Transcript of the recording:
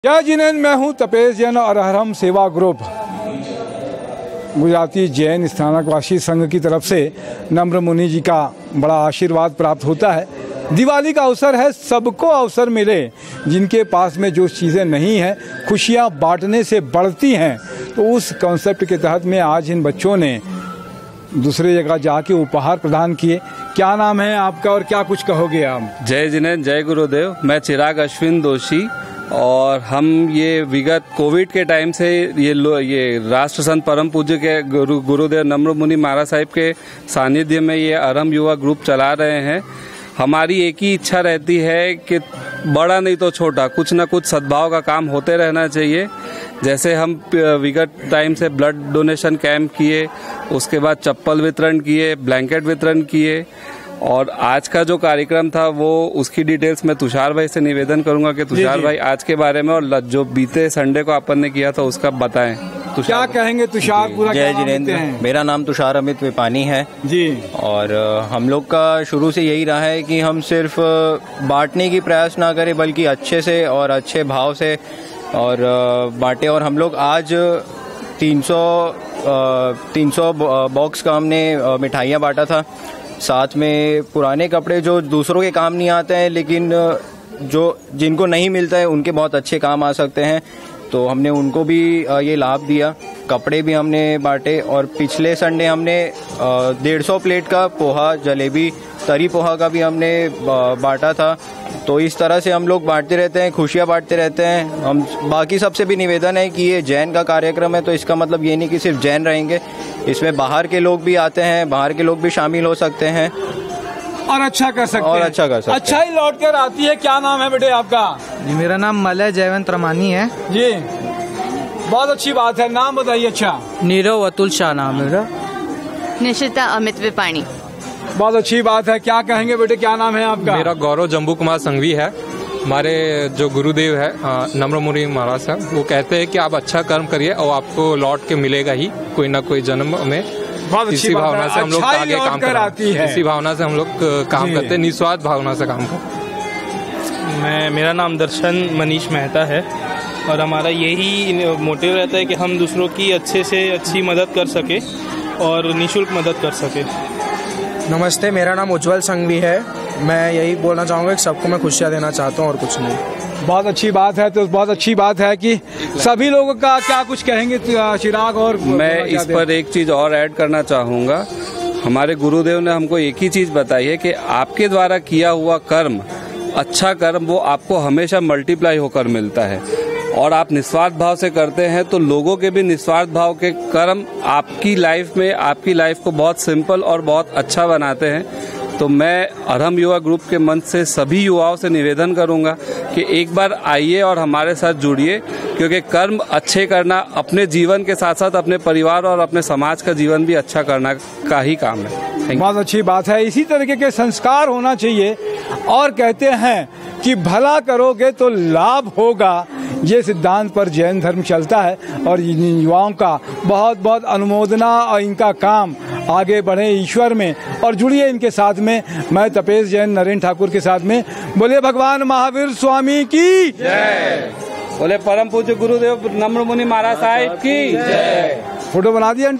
जय जिनेन्द्र, मैं हूं तपेश जैन और अरहम सेवा ग्रुप गुजराती जैन स्थानकवासी संघ की तरफ से नम्र मुनि जी का बड़ा आशीर्वाद प्राप्त होता है। दिवाली का अवसर है, सबको अवसर मिले। जिनके पास में जो चीज़ें नहीं हैं, खुशियां बांटने से बढ़ती हैं। तो उस कॉन्सेप्ट के तहत में आज इन बच्चों ने दूसरे जगह जाके उपहार प्रदान किए। क्या नाम है आपका और क्या कुछ कहोगे आप? जय जिनेन्द्र, जय गुरुदेव। मैं चिराग अश्विन दोषी और हम ये विगत कोविड के टाइम से ये राष्ट्र संत परम पूज्य के गुरुदेव नम्र मुनि महाराज साहिब के सानिध्य में ये अरहम युवा ग्रुप चला रहे हैं। हमारी एक ही इच्छा रहती है कि बड़ा नहीं तो छोटा कुछ न कुछ सद्भाव का काम होते रहना चाहिए। जैसे हम विगत टाइम से ब्लड डोनेशन कैंप किए, उसके बाद चप्पल वितरण किए, ब्लैंकेट वितरण किए, और आज का जो कार्यक्रम था वो उसकी डिटेल्स मैं तुषार भाई से निवेदन करूंगा कि तुषार भाई आज के बारे में और जो बीते संडे को अपन ने किया था उसका बताएं। क्या कहेंगे तुषार? पूरा जय जिनेन्द्र, मेरा नाम तुषार अमित विपानी है जी। और हम लोग का शुरू से यही रहा है कि हम सिर्फ बांटने की प्रयास ना करें बल्कि अच्छे से और अच्छे भाव से और बांटे। और हम लोग आज 300 बॉक्स का हमने मिठाइयाँ बांटा था। साथ में पुराने कपड़े जो दूसरों के काम नहीं आते हैं लेकिन जो जिनको नहीं मिलता है उनके बहुत अच्छे काम आ सकते हैं, तो हमने उनको भी ये लाभ दिया। कपड़े भी हमने बांटे और पिछले संडे हमने 150 प्लेट का पोहा, जलेबी, तरी पोहा का भी हमने बांटा था। तो इस तरह से हम लोग बांटते रहते हैं, खुशियाँ बांटते रहते हैं। हम बाकी सबसे भी निवेदन है कि ये जैन का कार्यक्रम है, तो इसका मतलब ये नहीं कि सिर्फ जैन रहेंगे, इसमें बाहर के लोग भी आते हैं, बाहर के लोग भी शामिल हो सकते हैं और अच्छा कर सकते हैं। अच्छा ही लौट कर आती है। क्या नाम है बेटे आपका? जी, मेरा नाम मलय जयवंत रमानी है जी। बहुत अच्छी बात है, नाम बताइए। अच्छा, नीरव अतुल शाह नाम है मेरा। निशिता अमित विपानी। बहुत अच्छी बात है। क्या कहेंगे बेटे, क्या नाम है आपका? मेरा गौरव जम्बू कुमार संघवी है। हमारे जो गुरुदेव है नम्र मुनि महाराज साहब, वो कहते हैं कि आप अच्छा कर्म करिए और आपको लौट के मिलेगा ही कोई ना कोई जन्म में। इसी भावना से हम लोग आगे काम करते हैं। इसी भावना से हम लोग काम करते हैं, निस्वार्थ भावना से काम करते हैं। मेरा नाम दर्शन मनीष मेहता है और हमारा यही मोटिव रहता है कि हम दूसरों की अच्छे से अच्छी मदद कर सके और निःशुल्क मदद कर सके। नमस्ते, मेरा नाम उज्जवल संघवी है। मैं यही बोलना चाहूँगा कि सबको मैं खुशियाँ देना चाहता हूँ और कुछ नहीं। बहुत अच्छी बात है। तो बहुत अच्छी बात है कि सभी लोगों का क्या कुछ कहेंगे चिराग? और मैं इस पर एक चीज़ और ऐड करना चाहूँगा। हमारे गुरुदेव ने हमको एक ही चीज़ बताई है कि आपके द्वारा किया हुआ कर्म, अच्छा कर्म, वो आपको हमेशा मल्टीप्लाई होकर मिलता है। और आप निस्वार्थ भाव से करते हैं तो लोगों के भी निस्वार्थ भाव के कर्म आपकी लाइफ में, आपकी लाइफ को बहुत सिंपल और बहुत अच्छा बनाते हैं। तो मैं अरहम युवा ग्रुप के मंच से सभी युवाओं से निवेदन करूंगा कि एक बार आइए और हमारे साथ जुड़िए, क्योंकि कर्म अच्छे करना अपने जीवन के साथ साथ अपने परिवार और अपने समाज का जीवन भी अच्छा करना का ही काम है। बहुत अच्छी बात है। इसी तरीके के संस्कार होना चाहिए। और कहते हैं कि भला करोगे तो लाभ होगा, ये सिद्धांत पर जैन धर्म चलता है। और इन युवाओं का बहुत बहुत अनुमोदना और इनका काम आगे बढ़े ईश्वर में। और जुड़िए इनके साथ में। मैं तपेश जैन नरेंद्र ठाकुर के साथ में। बोले भगवान महावीर स्वामी की जय। बोले परम पूज्य गुरुदेव नम्र मुनि महाराज साहिब की जय। फोटो बना दिया।